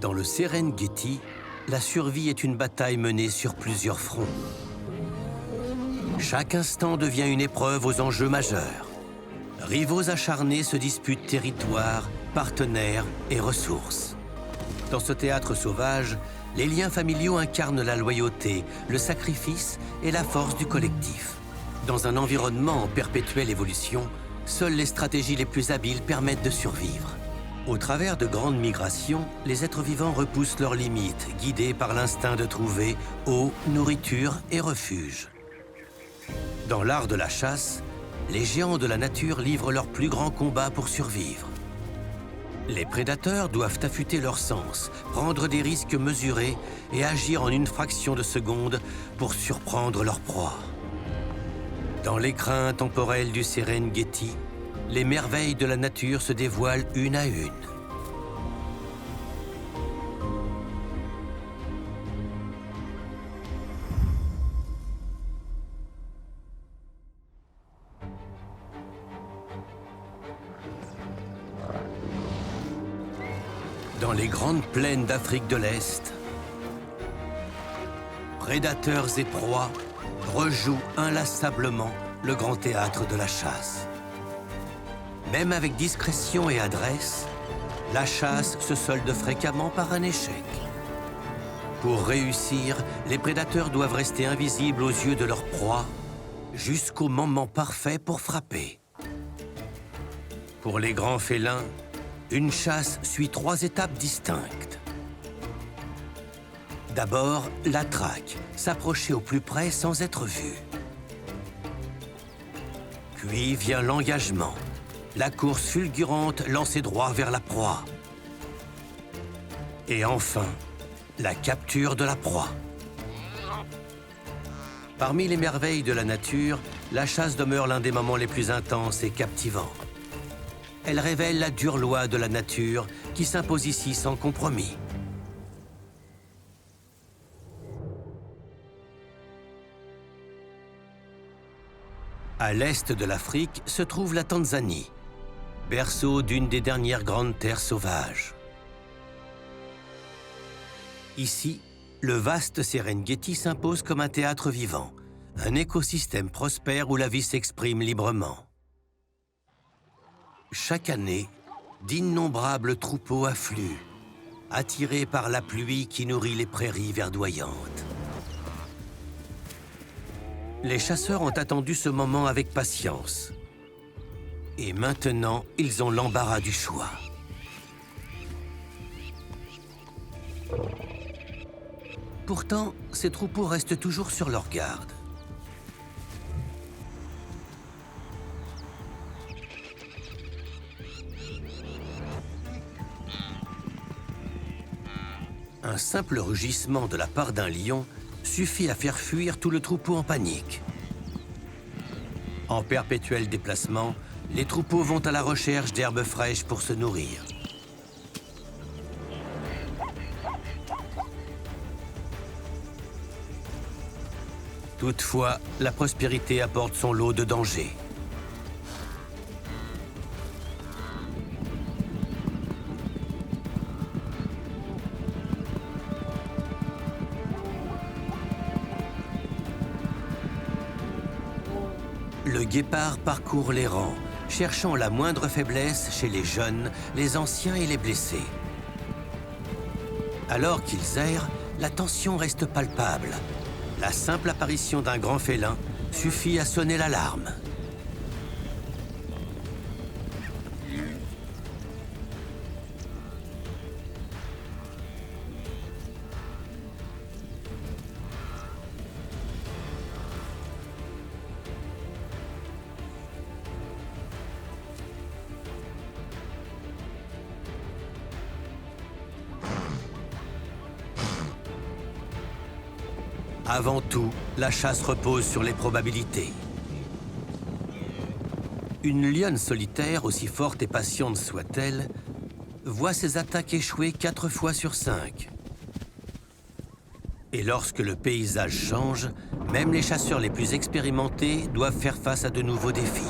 Dans le Serengeti, la survie est une bataille menée sur plusieurs fronts. Chaque instant devient une épreuve aux enjeux majeurs. Rivaux acharnés se disputent territoire, partenaires et ressources. Dans ce théâtre sauvage, les liens familiaux incarnent la loyauté, le sacrifice et la force du collectif. Dans un environnement en perpétuelle évolution, seules les stratégies les plus habiles permettent de survivre. Au travers de grandes migrations, les êtres vivants repoussent leurs limites, guidés par l'instinct de trouver eau, nourriture et refuge. Dans l'art de la chasse, les géants de la nature livrent leur plus grand combat pour survivre. Les prédateurs doivent affûter leurs sens, prendre des risques mesurés et agir en une fraction de seconde pour surprendre leur proie. Dans l'écrin intemporel du Serengeti, les merveilles de la nature se dévoilent une à une. Dans les grandes plaines d'Afrique de l'Est, prédateurs et proies rejouent inlassablement le grand théâtre de la chasse. Même avec discrétion et adresse, la chasse se solde fréquemment par un échec. Pour réussir, les prédateurs doivent rester invisibles aux yeux de leur proie jusqu'au moment parfait pour frapper. Pour les grands félins, une chasse suit 3 étapes distinctes. D'abord, la traque, s'approcher au plus près sans être vu. Puis vient l'engagement, la course fulgurante lancée droit vers la proie. Et enfin, la capture de la proie. Parmi les merveilles de la nature, la chasse demeure l'un des moments les plus intenses et captivants. Elle révèle la dure loi de la nature qui s'impose ici sans compromis. À l'est de l'Afrique se trouve la Tanzanie, berceau d'une des dernières grandes terres sauvages. Ici, le vaste Serengeti s'impose comme un théâtre vivant, un écosystème prospère où la vie s'exprime librement. Chaque année, d'innombrables troupeaux affluent, attirés par la pluie qui nourrit les prairies verdoyantes. Les chasseurs ont attendu ce moment avec patience. Et maintenant, ils ont l'embarras du choix. Pourtant, ces troupeaux restent toujours sur leur garde. Un simple rugissement de la part d'un lion suffit à faire fuir tout le troupeau en panique. En perpétuel déplacement, les troupeaux vont à la recherche d'herbes fraîches pour se nourrir. Toutefois, la prospérité apporte son lot de dangers. Le guépard parcourt les rangs, cherchant la moindre faiblesse chez les jeunes, les anciens et les blessés. Alors qu'ils errent, la tension reste palpable. La simple apparition d'un grand félin suffit à sonner l'alarme. Avant tout, la chasse repose sur les probabilités. Une lionne solitaire, aussi forte et patiente soit-elle, voit ses attaques échouer 4 fois sur 5. Et lorsque le paysage change, même les chasseurs les plus expérimentés doivent faire face à de nouveaux défis.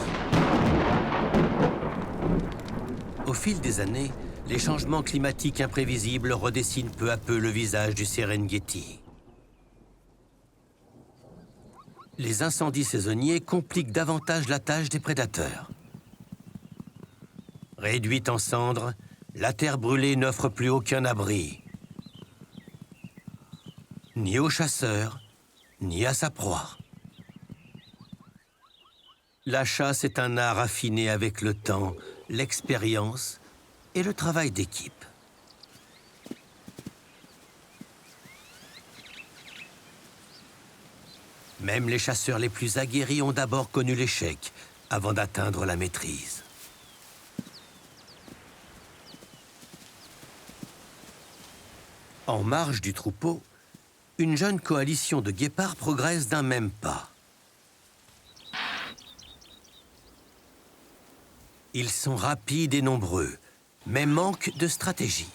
Au fil des années, les changements climatiques imprévisibles redessinent peu à peu le visage du Serengeti. Les incendies saisonniers compliquent davantage la tâche des prédateurs. Réduite en cendres, la terre brûlée n'offre plus aucun abri, ni aux chasseurs, ni à sa proie. La chasse est un art affiné avec le temps, l'expérience et le travail d'équipe. Même les chasseurs les plus aguerris ont d'abord connu l'échec avant d'atteindre la maîtrise. En marge du troupeau, une jeune coalition de guépards progresse d'un même pas. Ils sont rapides et nombreux, mais manquent de stratégie.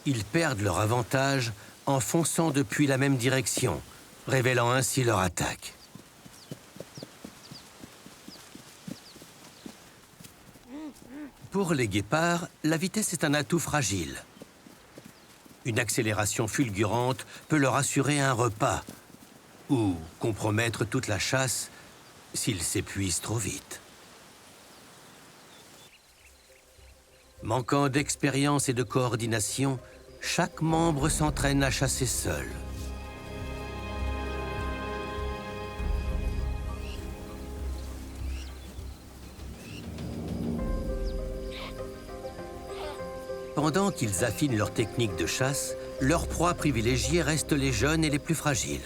Ils perdent leur avantage en fonçant depuis la même direction, révélant ainsi leur attaque. Pour les guépards, la vitesse est un atout fragile. Une accélération fulgurante peut leur assurer un repas ou compromettre toute la chasse s'ils s'épuisent trop vite. Manquant d'expérience et de coordination, chaque membre s'entraîne à chasser seul. Pendant qu'ils affinent leur technique de chasse, leur proie privilégiée reste les jeunes et les plus fragiles.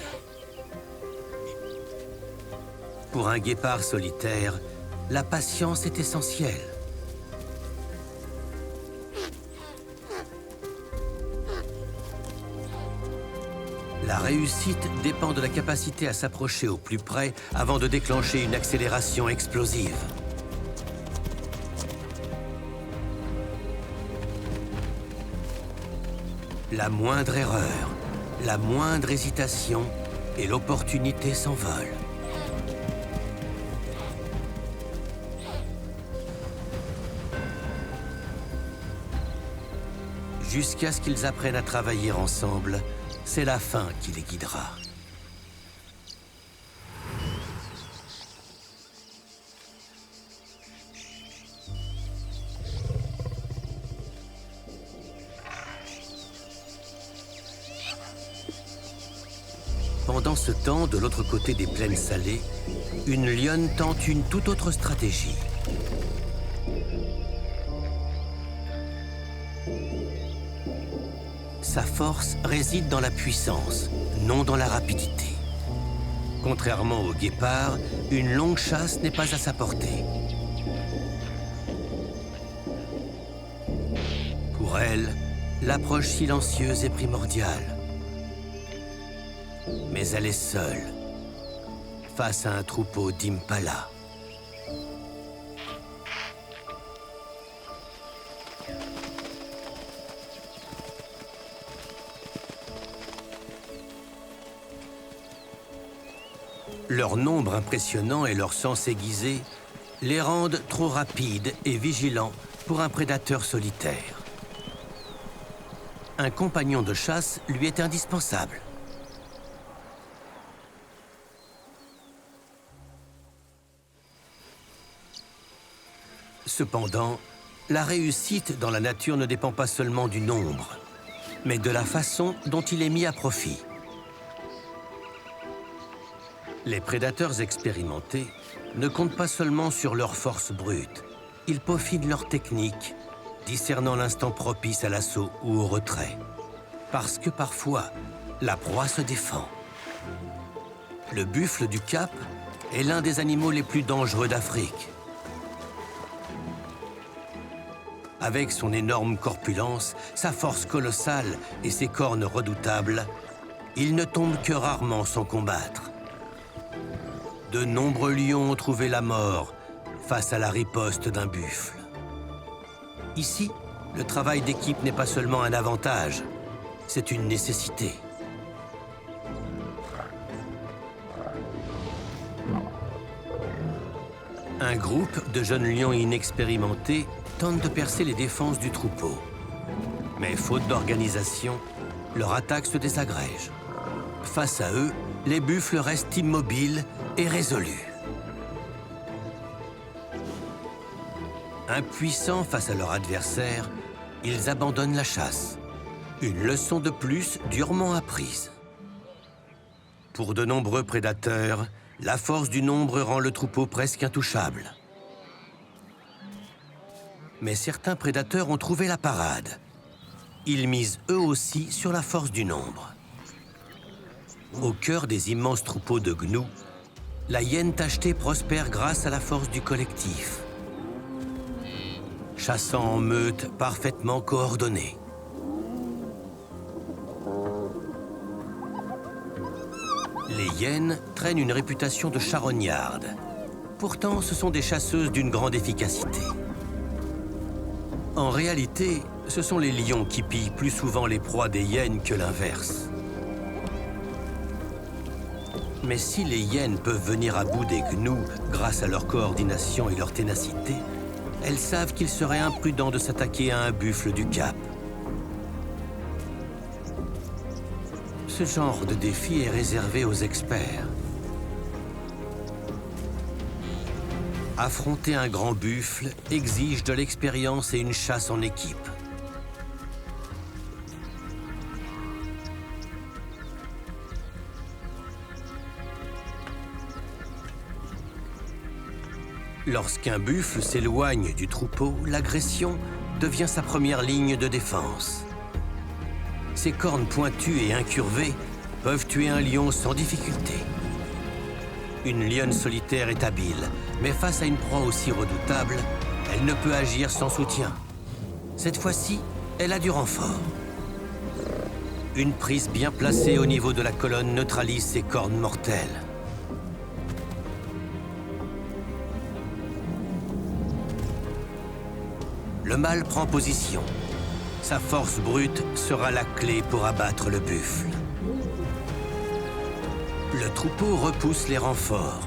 Pour un guépard solitaire, la patience est essentielle. La réussite dépend de la capacité à s'approcher au plus près avant de déclencher une accélération explosive. La moindre erreur, la moindre hésitation et l'opportunité s'envolent. Jusqu'à ce qu'ils apprennent à travailler ensemble, c'est la faim qui les guidera. Pendant ce temps, de l'autre côté des plaines salées, une lionne tente une toute autre stratégie. Sa force réside dans la puissance, non dans la rapidité. Contrairement au guépard, une longue chasse n'est pas à sa portée. Pour elle, l'approche silencieuse est primordiale. Mais elle est seule, face à un troupeau d'impala. Leur nombre impressionnant et leur sens aiguisé les rendent trop rapides et vigilants pour un prédateur solitaire. Un compagnon de chasse lui est indispensable. Cependant, la réussite dans la nature ne dépend pas seulement du nombre, mais de la façon dont il est mis à profit. Les prédateurs expérimentés ne comptent pas seulement sur leur force brute. Ils peaufinent leur technique, discernant l'instant propice à l'assaut ou au retrait. Parce que parfois, la proie se défend. Le buffle du Cap est l'un des animaux les plus dangereux d'Afrique. Avec son énorme corpulence, sa force colossale et ses cornes redoutables, il ne tombe que rarement sans combattre. De nombreux lions ont trouvé la mort face à la riposte d'un buffle. Ici, le travail d'équipe n'est pas seulement un avantage, c'est une nécessité. Un groupe de jeunes lions inexpérimentés tentent de percer les défenses du troupeau. Mais faute d'organisation, leur attaque se désagrège. Face à eux, les buffles restent immobiles et résolus. Impuissants face à leur adversaire, ils abandonnent la chasse. Une leçon de plus durement apprise. Pour de nombreux prédateurs, la force du nombre rend le troupeau presque intouchable. Mais certains prédateurs ont trouvé la parade. Ils misent eux aussi sur la force du nombre. Au cœur des immenses troupeaux de gnous, la hyène tachetée prospère grâce à la force du collectif. Chassant en meute parfaitement coordonnée. Les hyènes traînent une réputation de charognardes. Pourtant, ce sont des chasseuses d'une grande efficacité. En réalité, ce sont les lions qui pillent plus souvent les proies des hyènes que l'inverse. Mais si les hyènes peuvent venir à bout des gnous grâce à leur coordination et leur ténacité, elles savent qu'il serait imprudent de s'attaquer à un buffle du Cap. Ce genre de défi est réservé aux experts. Affronter un grand buffle exige de l'expérience et une chasse en équipe. Lorsqu'un buffle s'éloigne du troupeau, l'agression devient sa première ligne de défense. Ses cornes pointues et incurvées peuvent tuer un lion sans difficulté. Une lionne solitaire est habile, mais face à une proie aussi redoutable, elle ne peut agir sans soutien. Cette fois-ci, elle a du renfort. Une prise bien placée au niveau de la colonne neutralise ses cornes mortelles. Le mâle prend position. Sa force brute sera la clé pour abattre le buffle. Le troupeau repousse les renforts,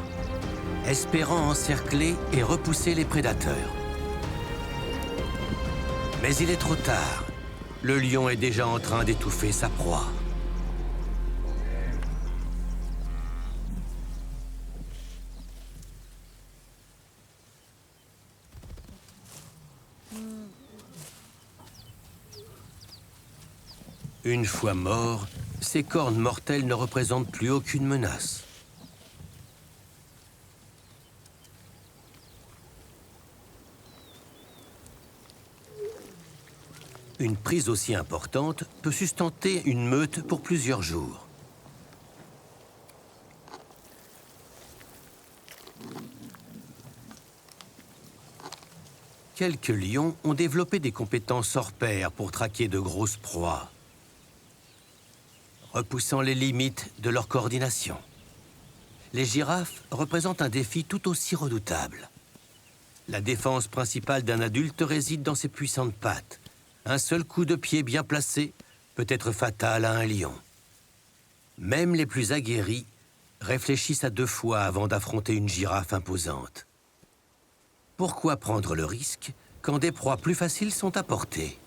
espérant encercler et repousser les prédateurs. Mais il est trop tard. Le lion est déjà en train d'étouffer sa proie. Une fois mort, ces cornes mortelles ne représentent plus aucune menace. Une prise aussi importante peut sustenter une meute pour plusieurs jours. Quelques lions ont développé des compétences hors pair pour traquer de grosses proies, repoussant les limites de leur coordination. Les girafes représentent un défi tout aussi redoutable. La défense principale d'un adulte réside dans ses puissantes pattes. Un seul coup de pied bien placé peut être fatal à un lion. Même les plus aguerris réfléchissent à 2 fois avant d'affronter une girafe imposante. Pourquoi prendre le risque quand des proies plus faciles sont à portée?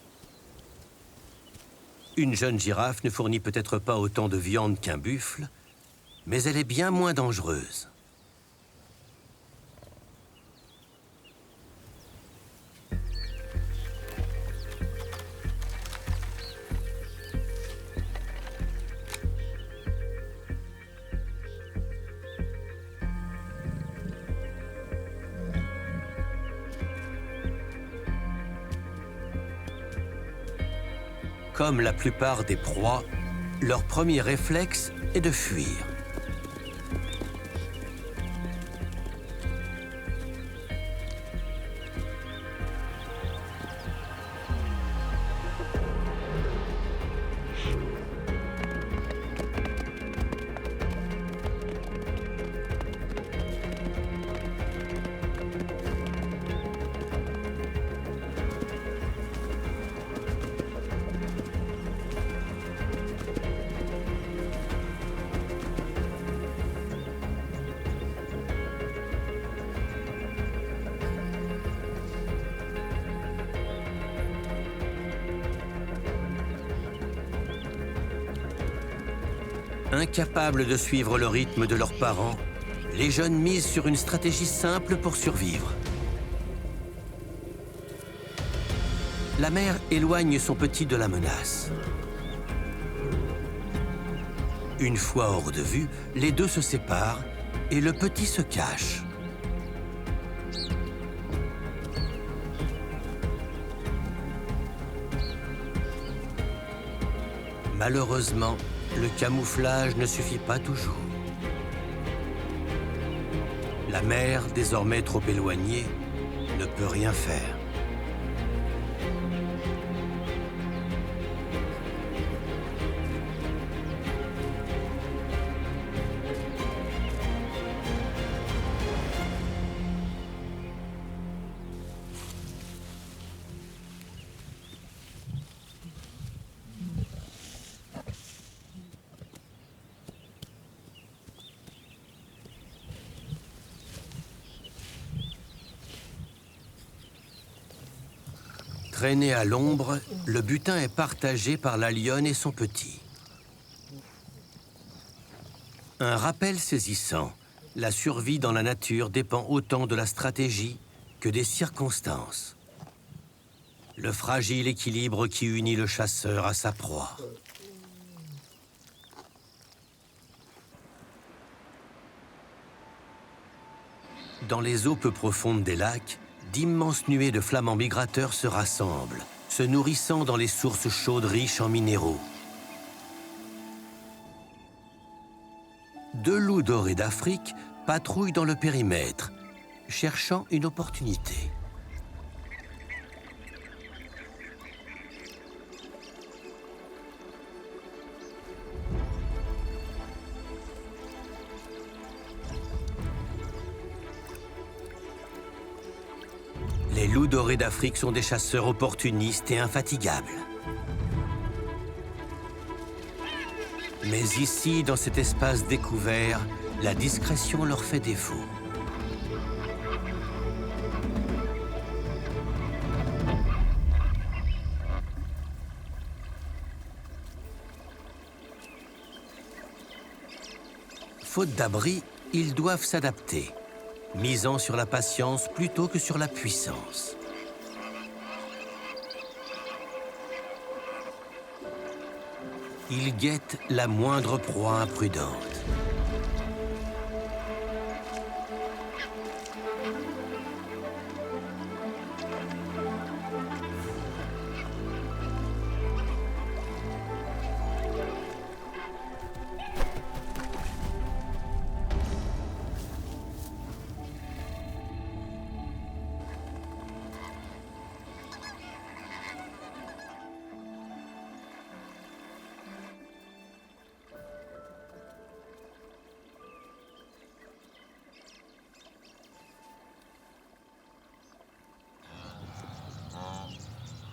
Une jeune girafe ne fournit peut-être pas autant de viande qu'un buffle, mais elle est bien moins dangereuse. Comme la plupart des proies, leur premier réflexe est de fuir. Incapables de suivre le rythme de leurs parents, les jeunes misent sur une stratégie simple pour survivre. La mère éloigne son petit de la menace. Une fois hors de vue, les deux se séparent et le petit se cache. Malheureusement, le camouflage ne suffit pas toujours. La mère, désormais trop éloignée, ne peut rien faire. Traîné à l'ombre, le butin est partagé par la lionne et son petit. Un rappel saisissant, la survie dans la nature dépend autant de la stratégie que des circonstances. Le fragile équilibre qui unit le chasseur à sa proie. Dans les eaux peu profondes des lacs, d'immenses nuées de flamants migrateurs se rassemblent, se nourrissant dans les sources chaudes riches en minéraux. Deux loups dorés d'Afrique patrouillent dans le périmètre, cherchant une opportunité. Les loups dorés d'Afrique sont des chasseurs opportunistes et infatigables. Mais ici, dans cet espace découvert, la discrétion leur fait défaut. Faute d'abri, ils doivent s'adapter, misant sur la patience plutôt que sur la puissance. Ils guettent la moindre proie imprudente.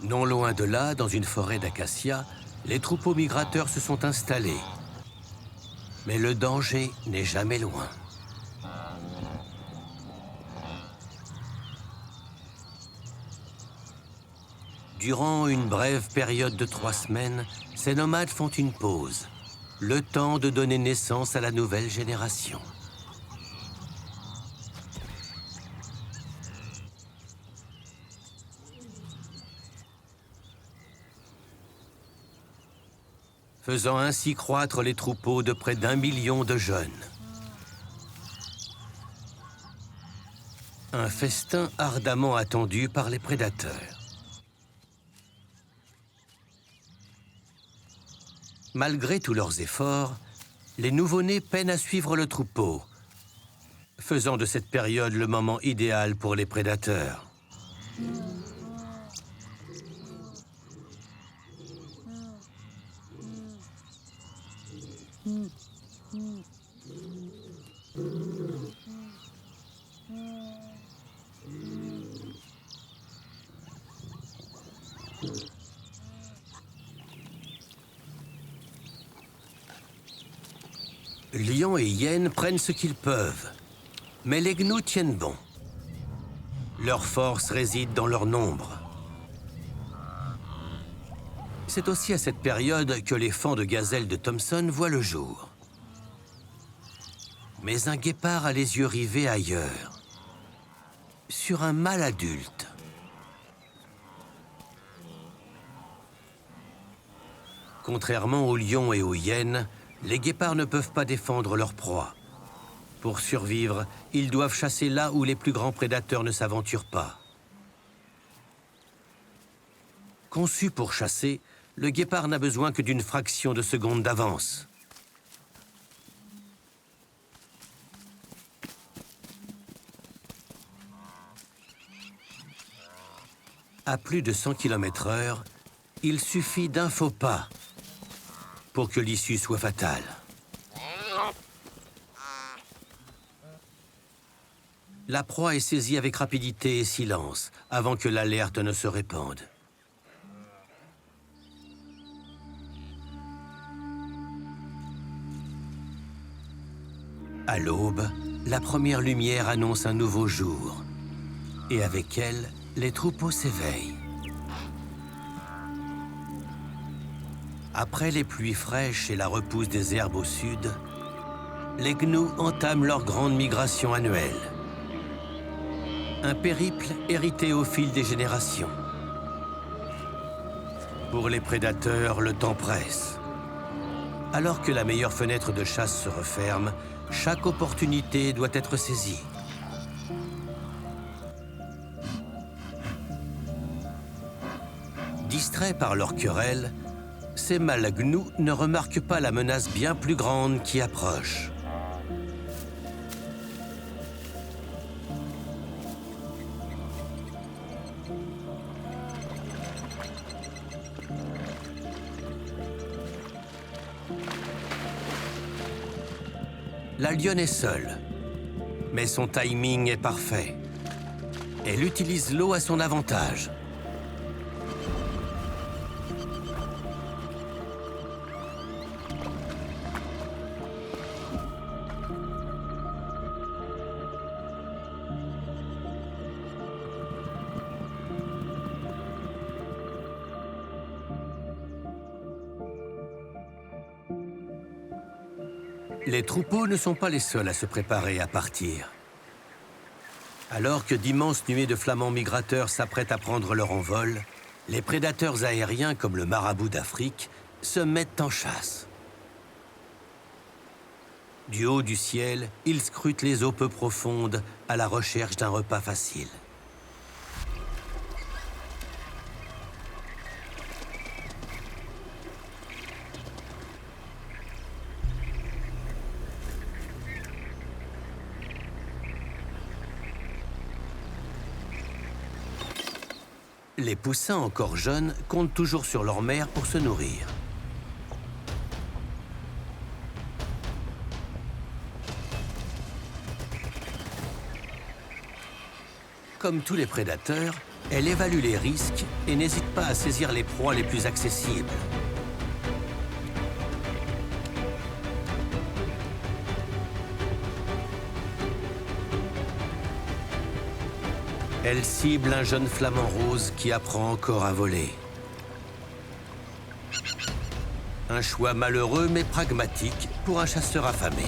Non loin de là, dans une forêt d'acacias, les troupeaux migrateurs se sont installés. Mais le danger n'est jamais loin. Durant une brève période de 3 semaines, ces nomades font une pause, le temps de donner naissance à la nouvelle génération. Faisant ainsi croître les troupeaux de près d'1 million de jeunes. Un festin ardemment attendu par les prédateurs. Malgré tous leurs efforts, les nouveau-nés peinent à suivre le troupeau, faisant de cette période le moment idéal pour les prédateurs. Lions et hyènes prennent ce qu'ils peuvent, mais les gnous tiennent bon. Leur force réside dans leur nombre. C'est aussi à cette période que les fans de gazelles de Thompson voient le jour. Mais un guépard a les yeux rivés ailleurs, sur un mâle adulte. Contrairement aux lions et aux hyènes, les guépards ne peuvent pas défendre leur proie. Pour survivre, ils doivent chasser là où les plus grands prédateurs ne s'aventurent pas. Conçu pour chasser, le guépard n'a besoin que d'une fraction de seconde d'avance. À plus de 100 km/h, il suffit d'un faux pas pour que l'issue soit fatale. La proie est saisie avec rapidité et silence avant que l'alerte ne se répande. À l'aube, la première lumière annonce un nouveau jour. Et avec elle, les troupeaux s'éveillent. Après les pluies fraîches et la repousse des herbes au sud, les gnous entament leur grande migration annuelle. Un périple hérité au fil des générations. Pour les prédateurs, le temps presse. Alors que la meilleure fenêtre de chasse se referme, chaque opportunité doit être saisie. Distraits par leur querelle, ces mâles gnous ne remarquent pas la menace bien plus grande qui approche. La lionne est seule, mais son timing est parfait. Elle utilise l'eau à son avantage. Les troupeaux ne sont pas les seuls à se préparer à partir. Alors que d'immenses nuées de flamants migrateurs s'apprêtent à prendre leur envol, les prédateurs aériens comme le marabout d'Afrique se mettent en chasse. Du haut du ciel, ils scrutent les eaux peu profondes à la recherche d'un repas facile. Les poussins encore jeunes comptent toujours sur leur mère pour se nourrir. Comme tous les prédateurs, elle évalue les risques et n'hésite pas à saisir les proies les plus accessibles. Elle cible un jeune flamant rose qui apprend encore à voler. Un choix malheureux mais pragmatique pour un chasseur affamé.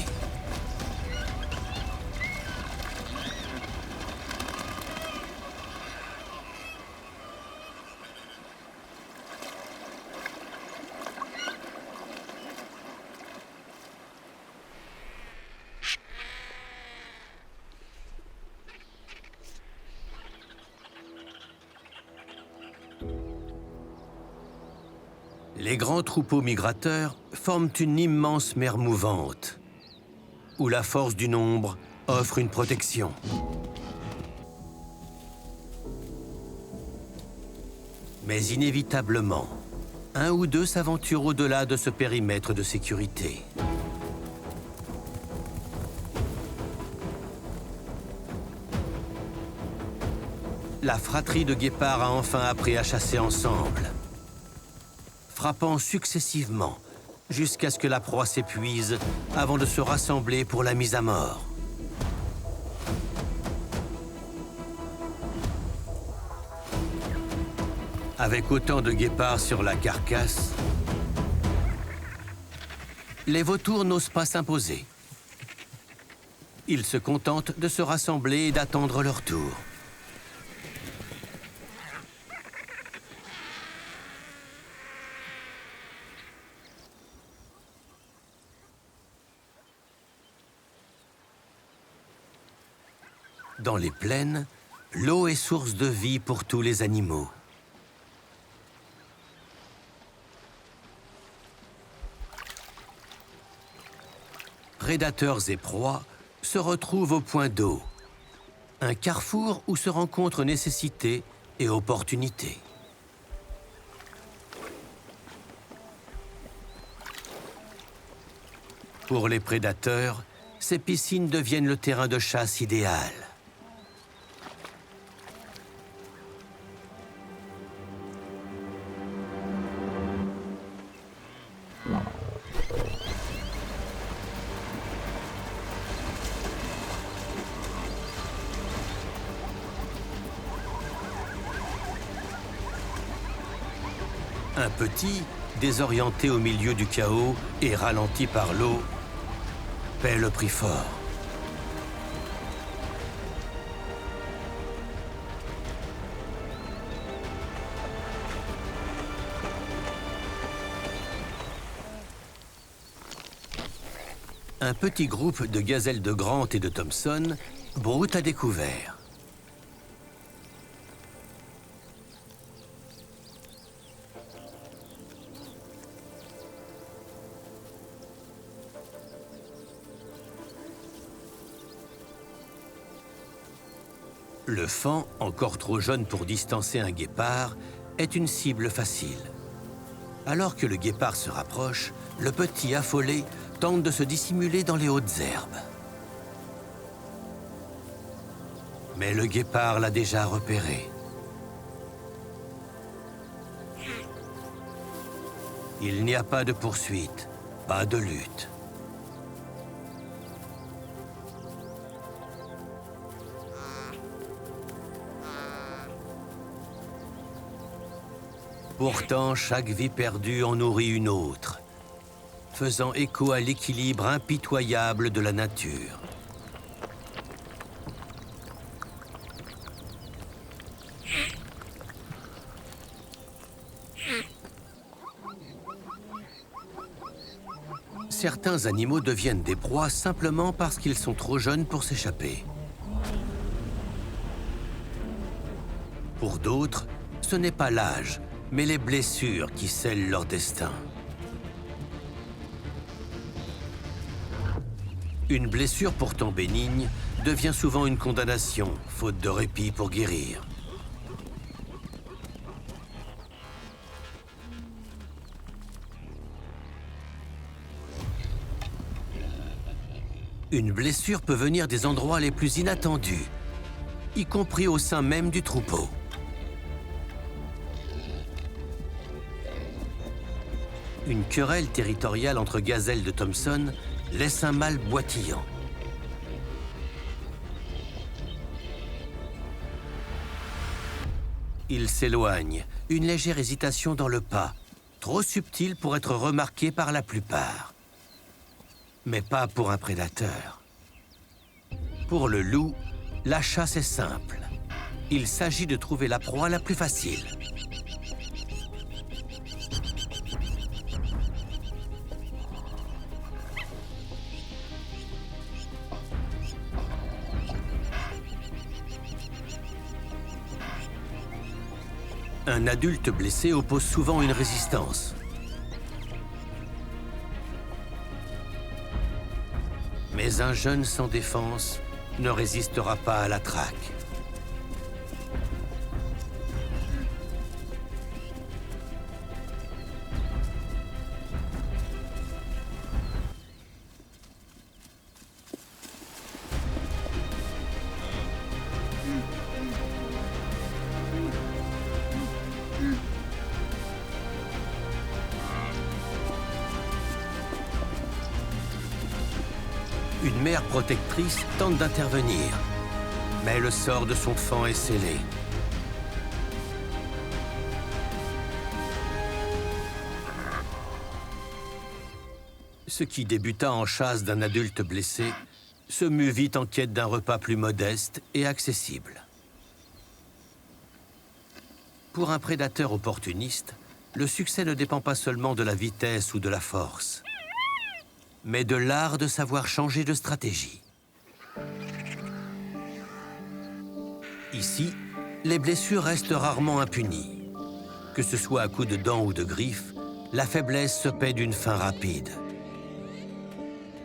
Les grands troupeaux migrateurs forment une immense mer mouvante, où la force du nombre offre une protection. Mais inévitablement, un ou deux s'aventurent au-delà de ce périmètre de sécurité. La fratrie de guépards a enfin appris à chasser ensemble, frappant successivement jusqu'à ce que la proie s'épuise avant de se rassembler pour la mise à mort. Avec autant de guépards sur la carcasse, les vautours n'osent pas s'imposer. Ils se contentent de se rassembler et d'attendre leur tour. Dans les plaines, l'eau est source de vie pour tous les animaux. Prédateurs et proies se retrouvent au point d'eau, un carrefour où se rencontrent nécessité et opportunité. Pour les prédateurs, ces piscines deviennent le terrain de chasse idéal. Un petit, désorienté au milieu du chaos et ralenti par l'eau, paie le prix fort. Un petit groupe de gazelles de Grant et de Thompson broute à découvert. Le faon, encore trop jeune pour distancer un guépard, est une cible facile. Alors que le guépard se rapproche, le petit affolé tente de se dissimuler dans les hautes herbes. Mais le guépard l'a déjà repéré. Il n'y a pas de poursuite, pas de lutte. Pourtant, chaque vie perdue en nourrit une autre, faisant écho à l'équilibre impitoyable de la nature. Certains animaux deviennent des proies simplement parce qu'ils sont trop jeunes pour s'échapper. Pour d'autres, ce n'est pas l'âge, mais les blessures qui scellent leur destin. Une blessure pourtant bénigne devient souvent une condamnation, faute de répit pour guérir. Une blessure peut venir des endroits les plus inattendus, y compris au sein même du troupeau. Une querelle territoriale entre gazelles de Thompson laisse un mâle boitillant. Il s'éloigne, une légère hésitation dans le pas, trop subtile pour être remarquée par la plupart. Mais pas pour un prédateur. Pour le loup, la chasse est simple. Il s'agit de trouver la proie la plus facile. Un adulte blessé oppose souvent une résistance. Mais un jeune sans défense ne résistera pas à la traque. Une mère protectrice tente d'intervenir, mais le sort de son faon est scellé. Ce qui débuta en chasse d'un adulte blessé se mue vite en quête d'un repas plus modeste et accessible. Pour un prédateur opportuniste, le succès ne dépend pas seulement de la vitesse ou de la force, mais de l'art de savoir changer de stratégie. Ici, les blessures restent rarement impunies. Que ce soit à coups de dents ou de griffes, la faiblesse se paie d'une faim rapide.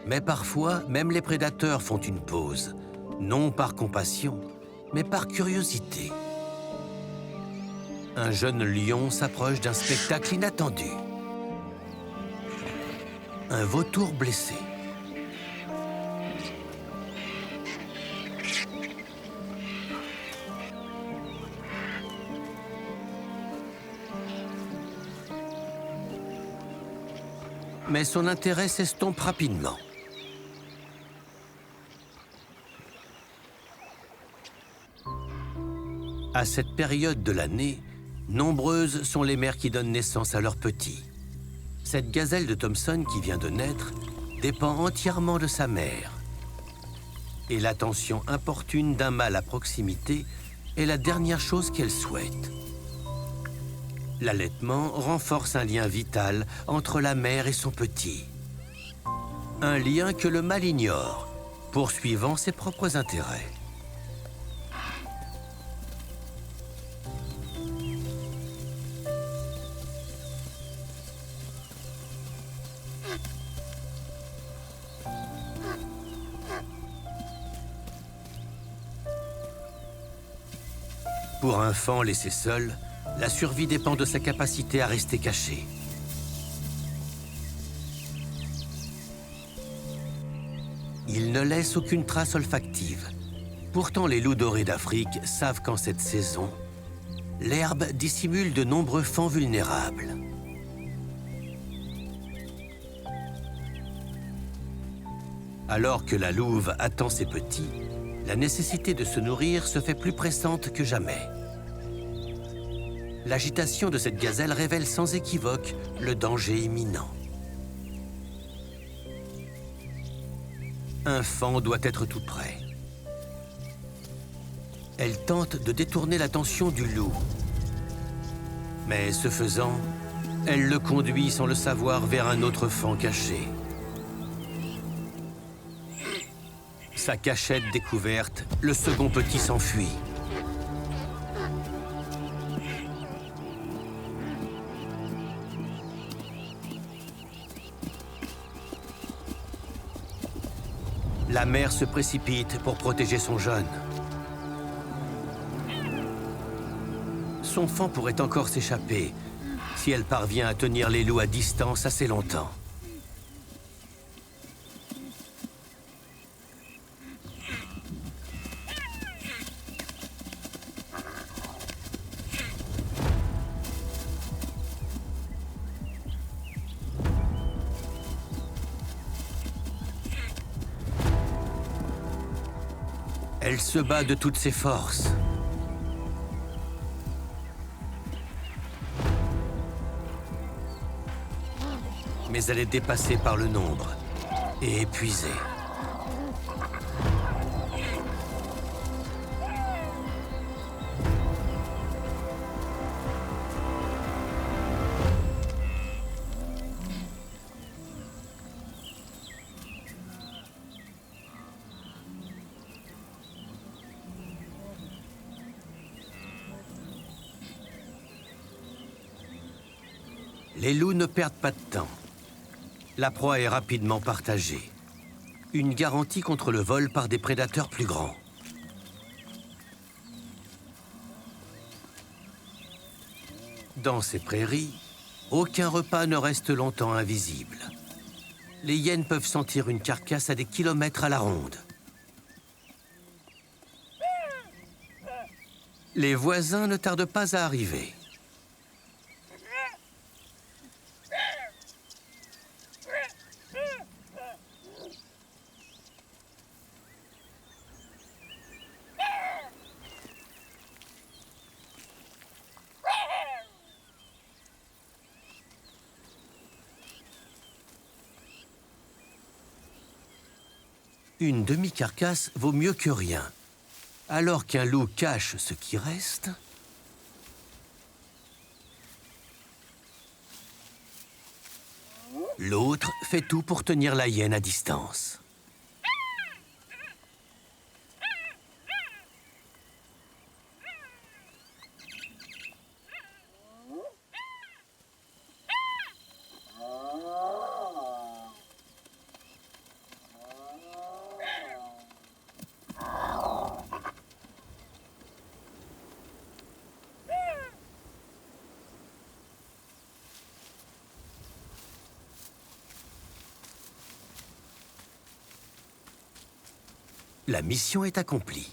Mais parfois, même les prédateurs font une pause, non par compassion, mais par curiosité. Un jeune lion s'approche d'un spectacle inattendu. Un vautour blessé. Mais son intérêt s'estompe rapidement. À cette période de l'année, nombreuses sont les mères qui donnent naissance à leurs petits. Cette gazelle de Thompson qui vient de naître dépend entièrement de sa mère. Et l'attention importune d'un mâle à proximité est la dernière chose qu'elle souhaite. L'allaitement renforce un lien vital entre la mère et son petit. Un lien que le mâle ignore, poursuivant ses propres intérêts. Pour un faon laissé seul, la survie dépend de sa capacité à rester caché. Il ne laisse aucune trace olfactive. Pourtant, les loups dorés d'Afrique savent qu'en cette saison, l'herbe dissimule de nombreux fauns vulnérables. Alors que la louve attend ses petits, la nécessité de se nourrir se fait plus pressante que jamais. L'agitation de cette gazelle révèle sans équivoque le danger imminent. Un faon doit être tout près. Elle tente de détourner l'attention du loup. Mais ce faisant, elle le conduit sans le savoir vers un autre faon caché. Sa cachette découverte, le second petit s'enfuit. La mère se précipite pour protéger son jeune. Son faon pourrait encore s'échapper si elle parvient à tenir les loups à distance assez longtemps. Elle se bat de toutes ses forces. Mais elle est dépassée par le nombre et épuisée. Les loups ne perdent pas de temps. La proie est rapidement partagée. Une garantie contre le vol par des prédateurs plus grands. Dans ces prairies, aucun repas ne reste longtemps invisible. Les hyènes peuvent sentir une carcasse à des kilomètres à la ronde. Les voisins ne tardent pas à arriver. Une demi-carcasse vaut mieux que rien. Alors qu'un loup cache ce qui reste, l'autre fait tout pour tenir la hyène à distance. La mission est accomplie.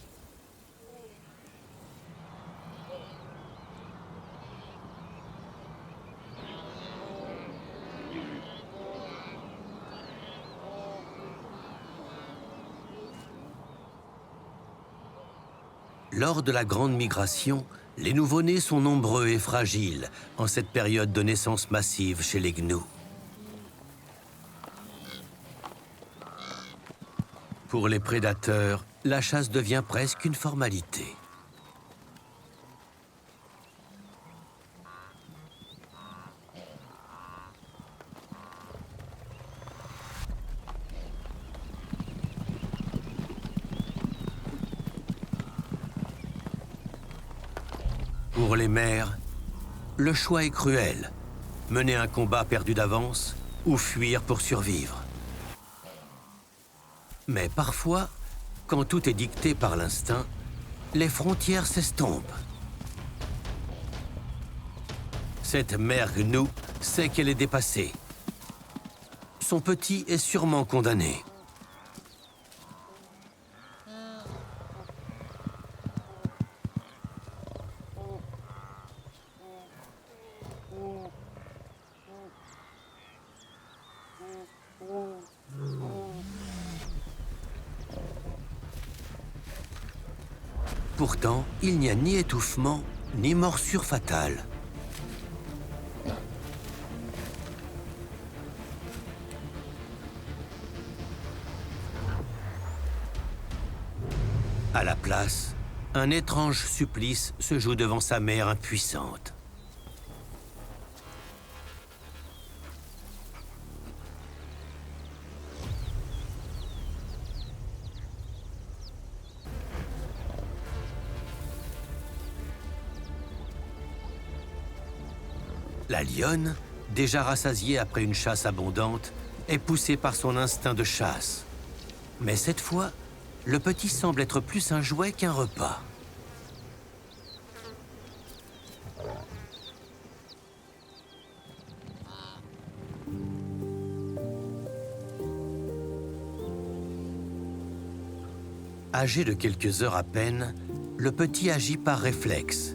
Lors de la grande migration, les nouveau-nés sont nombreux et fragiles en cette période de naissance massive chez les gnous. Pour les prédateurs, la chasse devient presque une formalité. Pour les mères, le choix est cruel. Mener un combat perdu d'avance ou fuir pour survivre. Mais parfois, quand tout est dicté par l'instinct, les frontières s'estompent. Cette mère gnou sait qu'elle est dépassée. Son petit est sûrement condamné. Pourtant, il n'y a ni étouffement, ni morsure fatale. À la place, un étrange supplice se joue devant sa mère impuissante. La lionne, déjà rassasiée après une chasse abondante, est poussée par son instinct de chasse. Mais cette fois, le petit semble être plus un jouet qu'un repas. Âgé de quelques heures à peine, le petit agit par réflexe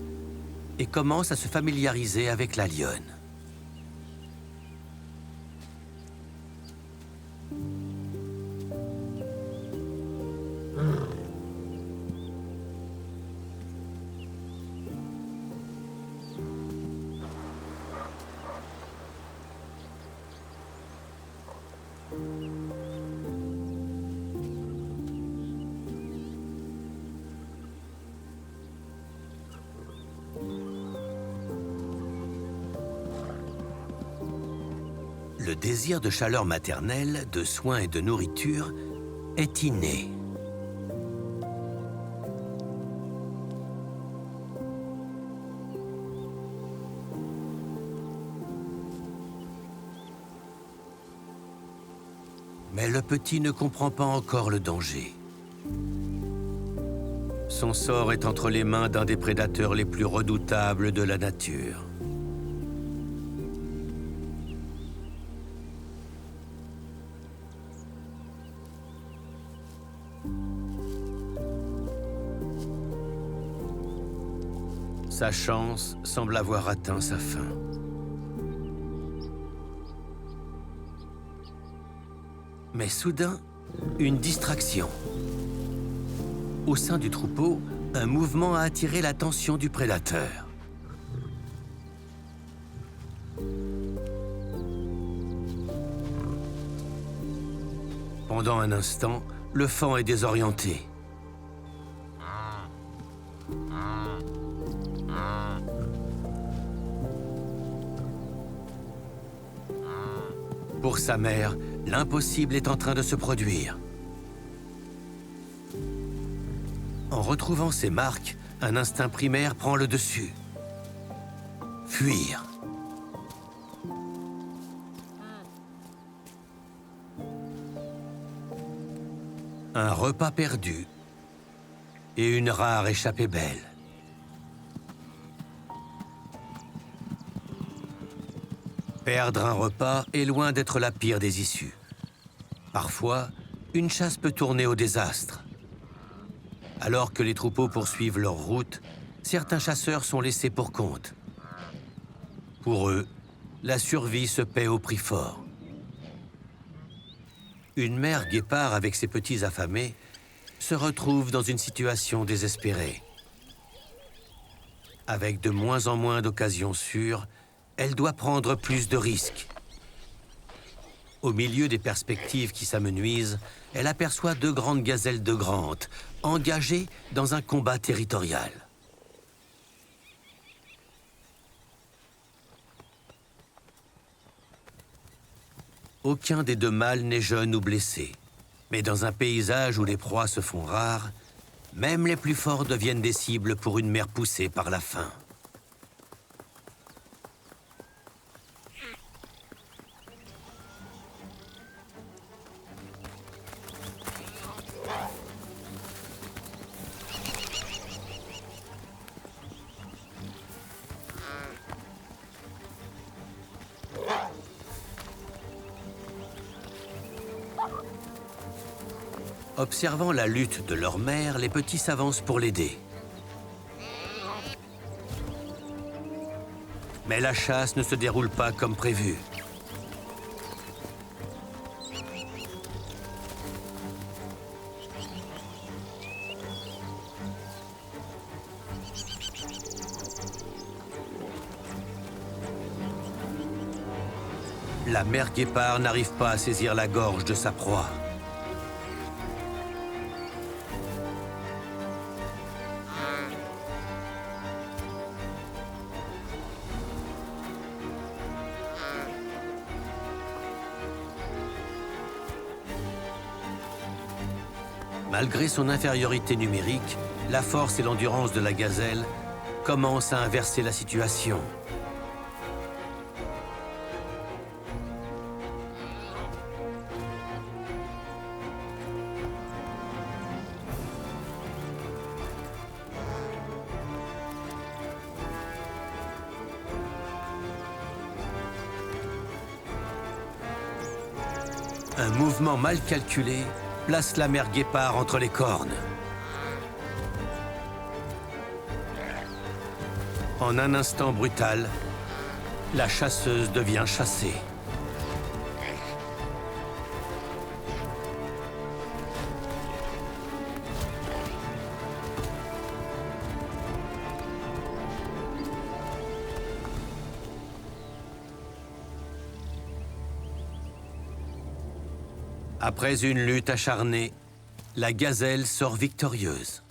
et commence à se familiariser avec la lionne. Le désir de chaleur maternelle, de soins et de nourriture est inné. Mais le petit ne comprend pas encore le danger. Son sort est entre les mains d'un des prédateurs les plus redoutables de la nature. Sa chance semble avoir atteint sa fin. Mais soudain, une distraction. Au sein du troupeau, un mouvement a attiré l'attention du prédateur. Pendant un instant, le faon est désorienté. Pour sa mère, l'impossible est en train de se produire. En retrouvant ses marques, un instinct primaire prend le dessus. Fuir. Un repas perdu et une rare échappée belle. Perdre un repas est loin d'être la pire des issues. Parfois, une chasse peut tourner au désastre. Alors que les troupeaux poursuivent leur route, certains chasseurs sont laissés pour compte. Pour eux, la survie se paie au prix fort. Une mère guépard avec ses petits affamés se retrouve dans une situation désespérée. Avec de moins en moins d'occasions sûres, elle doit prendre plus de risques. Au milieu des perspectives qui s'amenuisent, elle aperçoit 2 grandes gazelles de Grant, engagées dans un combat territorial. Aucun des 2 mâles n'est jeune ou blessé. Mais dans un paysage où les proies se font rares, même les plus forts deviennent des cibles pour une mère poussée par la faim. Observant la lutte de leur mère, les petits s'avancent pour l'aider. Mais la chasse ne se déroule pas comme prévu. La mère guépard n'arrive pas à saisir la gorge de sa proie. Malgré son infériorité numérique, la force et l'endurance de la gazelle commencent à inverser la situation. Un mouvement mal calculé place la mère guépard entre les cornes. En un instant brutal, la chasseuse devient chassée. Après une lutte acharnée, la gazelle sort victorieuse.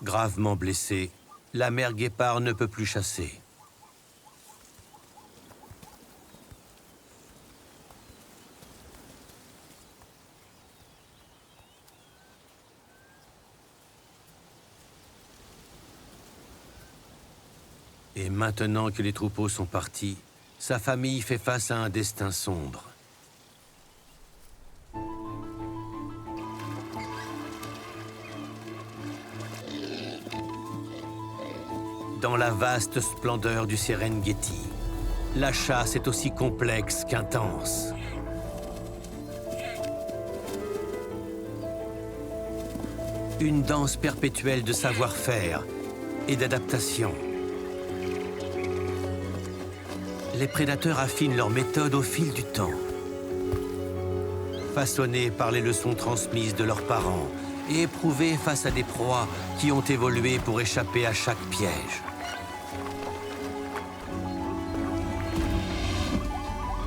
Gravement blessée, la mère guépard ne peut plus chasser. Et maintenant que les troupeaux sont partis, sa famille fait face à un destin sombre. Dans la vaste splendeur du Serengeti, la chasse est aussi complexe qu'intense. Une danse perpétuelle de savoir-faire et d'adaptation. Les prédateurs affinent leurs méthodes au fil du temps. Façonnés par les leçons transmises de leurs parents et éprouvés face à des proies qui ont évolué pour échapper à chaque piège.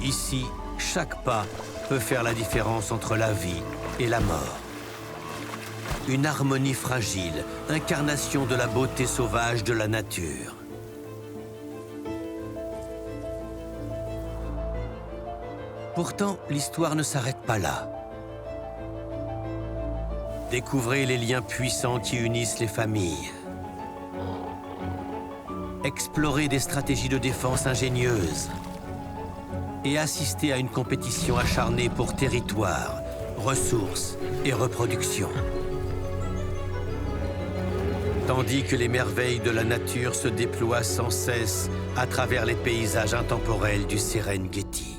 Ici, chaque pas peut faire la différence entre la vie et la mort. Une harmonie fragile, incarnation de la beauté sauvage de la nature. Pourtant, l'histoire ne s'arrête pas là. Découvrez les liens puissants qui unissent les familles. Explorez des stratégies de défense ingénieuses. Et assistez à une compétition acharnée pour territoire, ressources et reproduction. Tandis que les merveilles de la nature se déploient sans cesse à travers les paysages intemporels du Serengeti.